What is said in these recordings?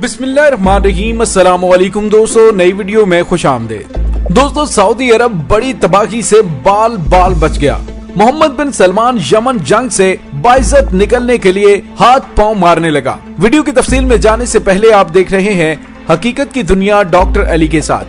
बिस्मिल्लाहिर्रहमानिर्रहीम। अस्सलाम वालेकुम दोस्तों, नई वीडियो में खुश आमदीद। दोस्तों, सऊदी अरब बड़ी तबाही से बाल बाल बच गया। मोहम्मद बिन सलमान यमन जंग से बाइज्जत निकलने के लिए हाथ पांव मारने लगा। वीडियो की तफसील में जाने से पहले आप देख रहे हैं हकीकत की दुनिया डॉक्टर अली के साथ।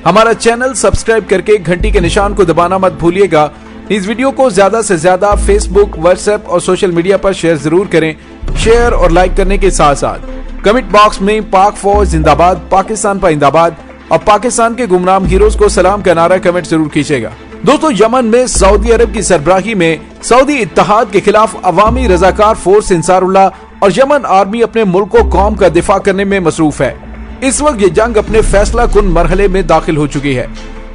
हमारा चैनल सब्सक्राइब करके घंटी के निशान को दबाना मत भूलिएगा। इस वीडियो को ज्यादा से ज्यादा फेसबुक, व्हाट्सएप और सोशल मीडिया पर शेयर जरूर करें। शेयर और लाइक करने के साथ साथ कमेंट बॉक्स में पाक फौज जिंदाबाद, पाकिस्तान पाइंदाबाद और पाकिस्तान के गुमनाम हीरोज को सलाम का नारा कमेंट जरूर कीजिएगा। दोस्तों, यमन में सऊदी अरब की सरबराही में सऊदी इत्तेहाद के खिलाफ अवामी रजाकार फोर्स अंसारुल्लाह और यमन आर्मी अपने मुल्क को कौम का दिफा करने में मसरूफ है। इस वक्त ये जंग अपने फैसला कुन मरहले में दाखिल हो चुकी है।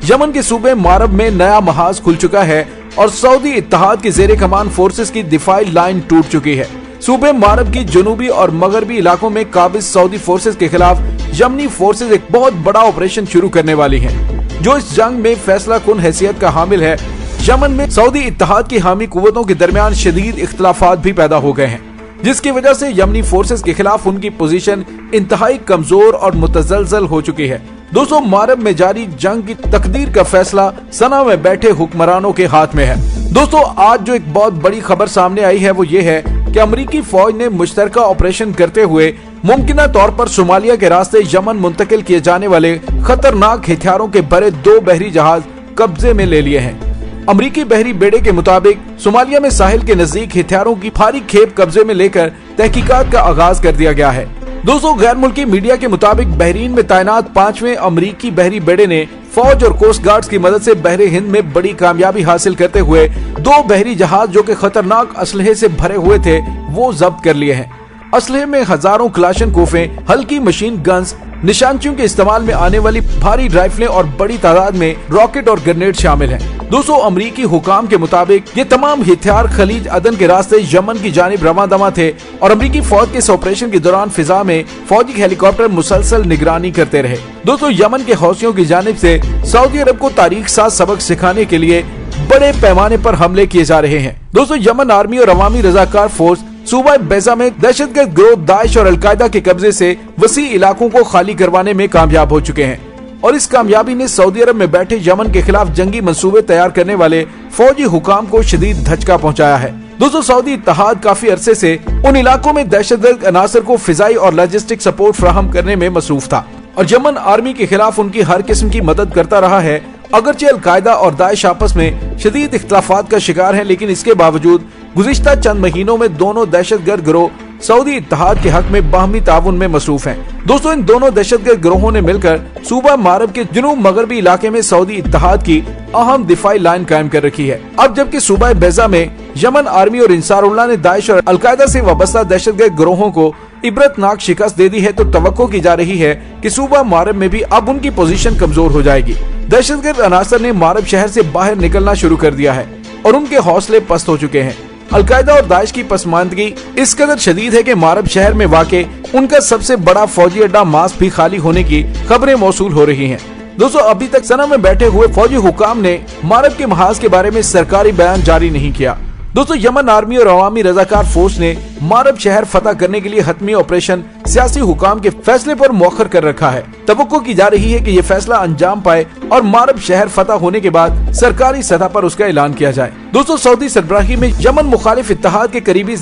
यमन के सूबे मारब में नया महाज खुल चुका है और सऊदी इत्तेहाद के जेर कमान फोर्सेस की दिफाई लाइन टूट चुकी है। सूबे मारब की जनूबी और मगरबी इलाकों में काबिज सऊदी फोर्सेस के खिलाफ यमनी फोर्सेस एक बहुत बड़ा ऑपरेशन शुरू करने वाली हैं, जो इस जंग में फैसला कुन हैसियत का हामिल है। यमन में सऊदी इत्तेहाद की हामी कुव्वतों के दरमियान शदीद इख्तलाफात भी पैदा हो गए हैं, जिसकी वजह से यमनी फोर्सेस के खिलाफ उनकी पोजीशन इंतहाई कमजोर और मुतजलजल हो चुकी है। दोस्तों, मारब में जारी जंग की तकदीर का फैसला सना में बैठे हुक्मरानों के हाथ में है। दोस्तों, आज जो एक बहुत बड़ी खबर सामने आई है वो ये है कि अमरीकी फौज ने मुश्तरका ऑपरेशन करते हुए मुमकिना तौर पर सोमालिया के रास्ते यमन मुंतकिल किए जाने वाले खतरनाक हथियारों के भरे 2 बहरी जहाज कब्जे में ले लिए हैं। अमरीकी बहरी बेड़े के मुताबिक सोमालिया में साहिल के नजदीक हथियारों की भारी खेप कब्जे में लेकर तहकीकात का आगाज कर दिया गया है। दोस्तों, गैर मुल्की मीडिया के मुताबिक बहरीन में तैनात 5वें अमरीकी बहरी बेड़े ने फौज और कोस्ट गार्ड्स की मदद से बहरे हिंद में बड़ी कामयाबी हासिल करते हुए 2 बहरी जहाज जो कि खतरनाक असलहे से भरे हुए थे वो जब्त कर लिए हैं। असलहे में हजारों क्लाशनकोफें, हल्की मशीन गन्स, निशानचियों के इस्तेमाल में आने वाली भारी राइफलें और बड़ी तादाद में रॉकेट और ग्रेनेड शामिल हैं। दोस्तों, अमरीकी हुकाम के मुताबिक ये तमाम हथियार खलीज अदन के रास्ते यमन की जानिब रवां दवा थे और अमरीकी फौज के इस ऑपरेशन के दौरान फिजा में फौजी हेलीकॉप्टर मुसलसल निगरानी करते रहे। दोस्तों, यमन के हौसियों की जानिब से सऊदी अरब को तारीख साज सबक सिखाने के लिए बड़े पैमाने पर हमले किए जा रहे हैं। दोस्तों, यमन आर्मी और अवामी रजाकार फोर्स सूबा बैजा में दहशतगर्द गिरोह दाइश और अलकायदा के कब्जे से वसी इलाकों को खाली करवाने में कामयाब हो चुके हैं और इस कामयाबी ने सऊदी अरब में बैठे यमन के खिलाफ जंगी मंसूबे तैयार करने वाले फौजी हुकाम को शदीद धचका पहुंचाया है। दोस्तों, सऊदी इत्तेहाद काफी अरसे से उन इलाकों में दहशतगर्द अनासर को फिजाई और लॉजिस्टिक सपोर्ट फराहम करने में मसरूफ था और यमन आर्मी के खिलाफ उनकी हर किस्म की मदद करता रहा है। अगरचे अलकायदा और दाइश आपस में शदीद इख्तलाफात का शिकार है, लेकिन इसके बावजूद गुज़िश्ता चंद महीनों में दोनों दहशतगर्द गिरोह सऊदी इत्तेहाद के हक में बाहमी ताउन में मसरूफ हैं। दोस्तों, इन दोनों दहशतगर्द गिरोहों ने मिलकर सूबा मारब के जनूब मगरबी इलाके में सऊदी इत्तेहाद की अहम दिफाई लाइन कायम कर रखी है। अब जबकि सूबा बैजा में यमन आर्मी और अंसारुल्लाह ने दाइश और अलकायदा से वाबस्ता दहशतगर्द गिरोहों को इबरतनाक शिकस्त दे दी है, तो तवक्को की जा रही है कि सूबा मारब में भी अब उनकी पोजीशन कमजोर हो जाएगी। दहशतगर्द अनासर ने मारब शहर से बाहर निकलना शुरू कर दिया है और उनके हौसले पस्त हो चुके हैं। अलकायदा और दाइश की पसमानदगी इस कदर शदीद है कि मारब शहर में वाक़े उनका सबसे बड़ा फौजी अड्डा मास भी खाली होने की खबरें मौसूल हो रही हैं। दोस्तों, अभी तक सना में बैठे हुए फौजी हुकाम ने मारब के महाज के बारे में सरकारी बयान जारी नहीं किया। दोस्तों, यमन आर्मी और अवामी रजाकार फोर्स ने मारब शहर फतह करने के लिए हतमी ऑपरेशन सियासी हुकाम के फैसले पर मौखर कर रखा है। तवक्को की जा रही है कि ये फैसला अंजाम पाए और मारब शहर फतह होने के बाद सरकारी सतह पर उसका ऐलान किया जाए। दोस्तों, सऊदी सरबराही में यमन मुखालिफ इत्तेहाद के करीबी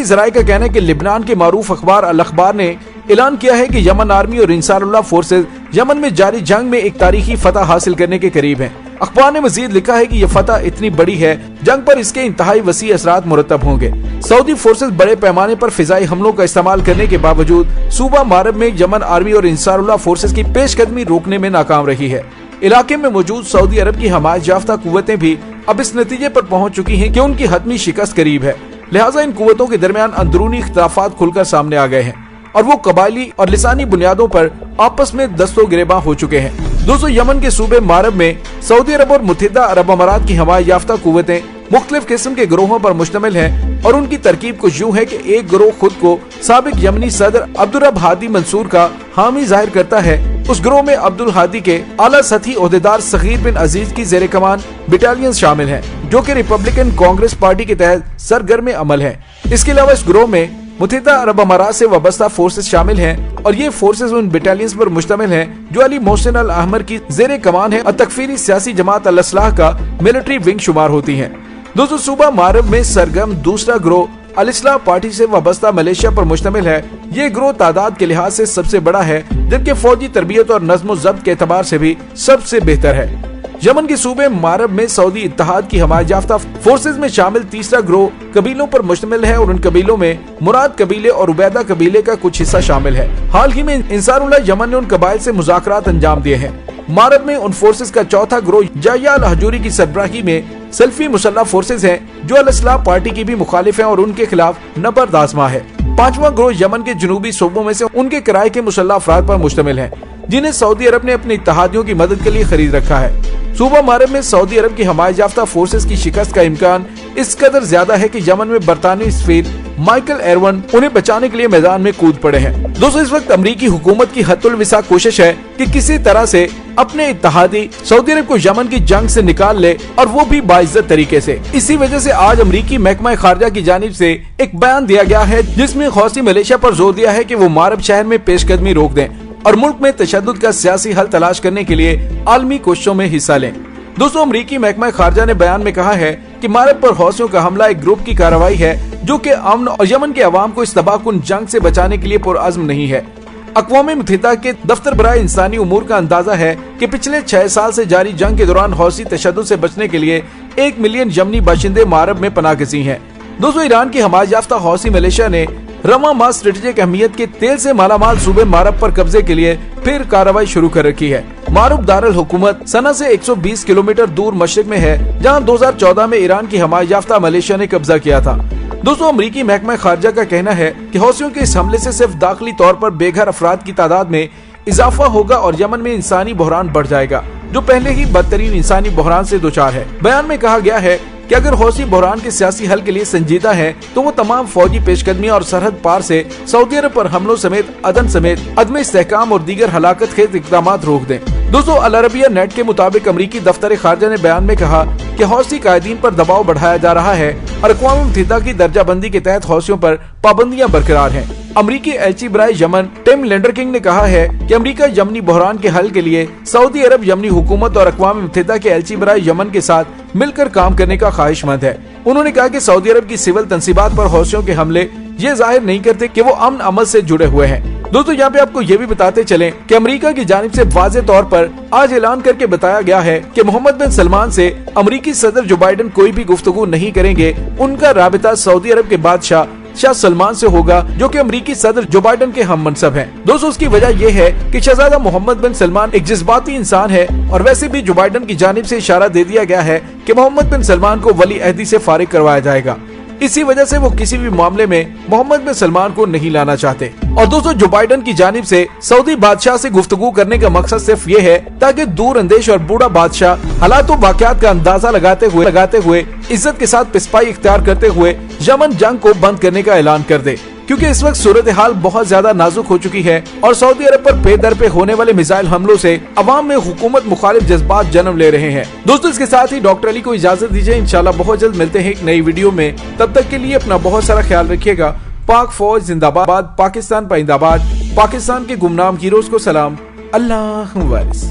जराये का कहना है कि लिबनान के मारूफ अखबार अल अखबार ने ऐलान किया है कि यमन आर्मी और अंसारुल्लाह फोर्सेज यमन में जारी जंग में एक तारीखी फतह हासिल करने के करीब हैं। अखबार ने मजीद लिखा है कि यह फतह इतनी बड़ी है, जंग पर इसके इंतहाई वसी असरात मुरतब होंगे। सऊदी फोर्सेज बड़े पैमाने पर फिजाई हमलों का इस्तेमाल करने के बावजूद सूबा मारब में यमन आर्मी और अंसारुल्लाह फोर्सेज की पेशकदमी रोकने में नाकाम रही है। इलाके में मौजूद सऊदी अरब की हमायत याफ्ता कुव्वतें भी अब इस नतीजे पर पहुंच चुकी हैं कि उनकी हतमी शिकस्त करीब है। लिहाजा इन कुव्वतों के दरमियान अंदरूनी इख्तलाफात खुलकर सामने आ गए हैं और वो कबायली और लिसानी बुनियादों पर आपस में दस्तो गिरेबां हो चुके हैं। दोस्तों, यमन के सूबे मारब में सऊदी अरब और मुत्तहिदा अरब अमारात की हमायत याफ्ता कुव्वतें मुख्तलिफ किस्म के गिरोहों पर मुश्तमिल हैं और उनकी तरकीब कुछ यूं है कि एक गिरोह खुद को साबिक यमनी सदर अब्दुर्रब हादी मंसूर का हामी जाहिर करता है, उस गिरोह में अब्दुल हादी के आला सतही ओहदेदार सगीर बिन अजीज की जेर कमान बटालियन शामिल हैं, जो कि रिपब्लिकन कांग्रेस पार्टी के तहत सरगर्म अमल है। इसके अलावा इस गिरोह में मुत्तहिदा अरब अमारात से वाबस्ता फोर्सेस शामिल हैं और ये फोर्सेस उन बटालियंस पर मुश्तमिल हैं जो अली मोहसिन अल अहमर की जेर कमान है और तकफीरी सियासी जमात अल असलाह का मिलिट्री विंग शुमार होती हैं। दोस्तों, सूबा मारब में सरगर्म दूसरा गिरोह अल इस्लाह पार्टी से वाबस्ता मलेशिया पर मुश्तमिल है। ये गिरोह तादाद के लिहाज से सबसे बड़ा है, जबकि फौजी तरबियत और नज़्म ज़ब्त के एतबार से भी सबसे बेहतर है। यमन के सूबे मारब में सऊदी इत्तेहाद की हिमायत याफ्ता फोर्सेज में शामिल तीसरा गिरोह कबीलों पर मुश्तमिल है और उन कबीलों में मुराद कबीले और उबैदा कबीले का कुछ हिस्सा शामिल है। हाल ही में इंसारुल्लाह यमन ने उन कबाइल से मुज़ाकरात अंजाम दिए हैं। मारब में उन फोर्सेज का चौथा गिरोह जाया अल हजूरी की सरबराही में सल्फी मुसल्लह फोर्सेज हैं, जो अल इस्लाह पार्टी की भी मुखालिफ हैं और उनके खिलाफ नबर्द आज़मा है। पांचवा गिरोह यमन के जनूबी सूबों में से उनके किराए के मुसल्लह अफराद पर मुश्तमिल है, जिन्हें सऊदी अरब ने अपने इत्तेहादियों की मदद के लिए खरीद रखा है। सूबा मारब में सऊदी अरब की हिमायत याफ्ता फोर्सेस की शिकस्त का इम्कान इस कदर ज्यादा है कि यमन में बरतानवी सफीर माइकल एरवन उन्हें बचाने के लिए मैदान में कूद पड़े हैं। दोस्तों, इस वक्त अमरीकी हुकूमत की हद्दुल विसा कोशिश है कि किसी तरह से अपने इत्तेहादी सऊदी अरब को यमन की जंग से निकाल ले, और वो भी बाइज्जत तरीके से। इसी वजह से आज अमरीकी महकमा खारजा की जानिब से एक बयान दिया गया है, जिसमें हौसी मलेशिया पर जोर दिया है कि वो मारब शहर में पेशकदमी रोक दें और मुल्क में तशद्दुद का सियासी हल तलाश करने के लिए आलमी कोशिशों में हिस्सा लें। दोस्तों, अमरीकी महकमा खारजा ने बयान में कहा है कि मारब पर हौसियों का हमला एक ग्रुप की कार्रवाई है जो कि अमन और यमन के अवाम को इस तबाहकुन जंग से बचाने के लिए पुरअज़्म नहीं है। अक़वाम मुत्तहिदा के दफ्तर बराए इंसानी उमूर का अंदाजा है कि पिछले 6 साल से जारी जंग के दौरान हौसी तशद्दुद से बचने के लिए 1 मिलियन यमनी बाशिंदे मारब में पनाह गज़ी हैं। दोस्तों, ईरान की हिमायत याफ्ता हौसी मलेशिया ने रवा मास स्ट्रेटेजिक अहमियत के तेल से मालामाल सूबे मारब पर कब्जे के लिए फिर कार्रवाई शुरू कर रखी है। मारब दारुल हुकूमत सना से 120 किलोमीटर दूर मशरिक में है, जहां 2014 में ईरान की हिमायत याफ्ता मलेशिया ने कब्जा किया था। दोस्तों, अमरीकी महकमा खारजा का कहना है कि हौसियों के इस हमले से सिर्फ दाखिली तौर पर बेघर अफराद की तादाद में इजाफा होगा और यमन में इंसानी बहरान बढ़ जाएगा, जो पहले ही बदतरीन इंसानी बहरान से दोचार है। बयान में कहा गया है कि अगर हौसी बहरान के सियासी हल के लिए संजीदा है तो वो तमाम फौजी पेशकदमी और सरहद पार से सऊदी अरब पर हमलों समेत अदम इस्तेहकाम और दीगर हलाकत खेज इक़दाम रोक दें। दोस्तों, अल अरबिया नेट के मुताबिक अमरीकी दफ्तर खारजा ने बयान में कहा कि हौसी कायदीन पर दबाव बढ़ाया जा रहा है और अक़वाम मुत्तहिदा की दर्जाबंदी के तहत हौसियों पर पाबंदियां बरकरार हैं। अमरीकी एलची बराए यमन टिम लेंडरकिंग ने कहा है कि अमरीका यमनी बहरान के हल के लिए सऊदी अरब यमनी हुकूमत और अक़वाम मुत्तहिदा के एलची बराए यमन के साथ मिलकर काम करने का ख्वाहिशमंद है। उन्होंने कहा कि सऊदी अरब की सिविल तंसीबात पर हौसियों के हमले ये जाहिर नहीं करते कि वो अमन अमल से जुड़े हुए हैं। दोस्तों, यहाँ पे आपको ये भी बताते चलें कि अमेरिका की जानिब से वाज़े तौर पर आज ऐलान करके बताया गया है कि मोहम्मद बिन सलमान से अमरीकी सदर जो बाइडन कोई भी गुफ्तगू नहीं करेंगे। उनका राबिता सऊदी अरब के बादशाह शाह सलमान से होगा, जो कि अमरीकी सदर जो बाइडन के हम मनसब हैं। दोस्तों, उसकी वजह यह है कि शहजादा मोहम्मद बिन सलमान एक जज्बाती इंसान है और वैसे भी जो बाइडन की जानिब से इशारा दे दिया गया है कि मोहम्मद बिन सलमान को वली अहदी से फारिग करवाया जाएगा। इसी वजह से वो किसी भी मामले में मोहम्मद बिन सलमान को नहीं लाना चाहते। और दोस्तों, जो बाइडन की जानिब से सऊदी बादशाह से गुफ्तगू करने का मकसद सिर्फ ये है ताकि दूर अंदेश और बूढ़ा बादशाह हालात और वाक़यात का अंदाजा लगाते हुए इज्जत के साथ पिस्पाई इख्तियार करते हुए यमन जंग को बंद करने का ऐलान कर दे, क्योंकि इस वक्त सूरत हाल बहुत ज्यादा नाजुक हो चुकी है और सऊदी अरब पर पे दर पे होने वाले मिसाइल हमलों से अवाम में हुकूमत मुखालिफ जज्बात जन्म ले रहे हैं। दोस्तों, इसके साथ ही डॉक्टर अली को इजाजत दीजिए। इंशाल्लाह बहुत जल्द मिलते हैं एक नई वीडियो में। तब तक के लिए अपना बहुत सारा ख्याल रखिएगा। पाक फौज जिंदाबाद, पाकिस्तान पाइंदाबाद, पाकिस्तान के गुमनाम हीरोज को सलाम। अल्लाह वारिस।